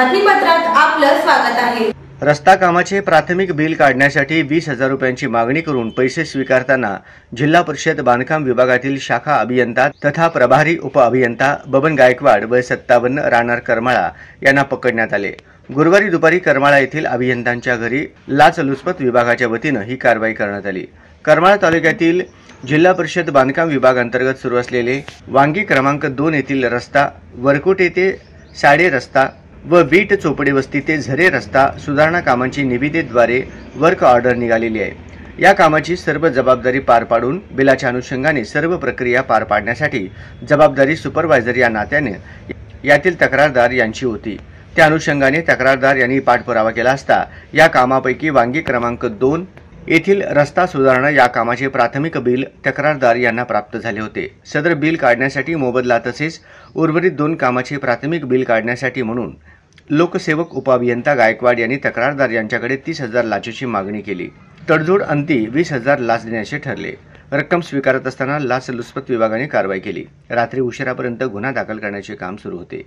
बातमीपत्रात आपलं स्वागत आहे। रस्ता कामाचे प्राथमिक बिल काढण्यासाठी 20,000 रुपयांची मागणी करून पैसे स्वीकारताना जिल्हा परिषद बांधकाम विभागातील शाखा अभियंता तथा प्रभारी उपअभियंता बबन गायकवाड व 57 राहणार करमाळा यांना पकडण्यात आले। गुरुवारी दुपारी करमाळा येथील अभियंत्यांच्या घरी लाचलुचपत विभागाच्या वतीनं ही कारवाई करण्यात आली। करमाळा तालुक्यातील जिल्हा परिषद बांधकाम विभाग अंतर्गत सुरू असलेले वांगी क्रमांक 2 येथील रस्ता वरकोटे ते साडे रस्ता व बीट चोपडे वस्ती ते झरे रस्ता सुधारणा कामांची निविदेद्वारे वर्क ऑर्डर निघालेली आहे। या कामाची सर्व जबाबदारी पार पाडून बिलाच्या अनुषंगाने सर्व प्रक्रिया पार पाडण्यासाठी जबाबदारी सुपरवायझर या नात्याने यातील तक्रारदार यांची होती। त्या अनुषंगाने तक्रारदार यांनी पाठपुरावा केला असता या कामापैकी वांगी क्रमांक 2 येथील रस्ता सुधारणा या कामाचे प्राथमिक बिल तक्रारदार यांना प्राप्त झाले होते। सदर बिल काढण्यासाठी मोबदला तसेच उर्वरित 2 कामाचे प्राथमिक बिल काढण्यासाठी म्हणून लोकसेवक उपअभियंता गायकवाड यांनी तक्रारदार यांच्याकडे 30,000 लाचेची मागणी केली। तडजोड अंती 20,000 लाच देण्याचे ठरले। रक्कम स्वीकारत असताना लाचलुचपत विभागाने कारवाई केली। रात्री उशिरापर्यंत गुन्हा दाखल करण्याचे काम सुरू होते।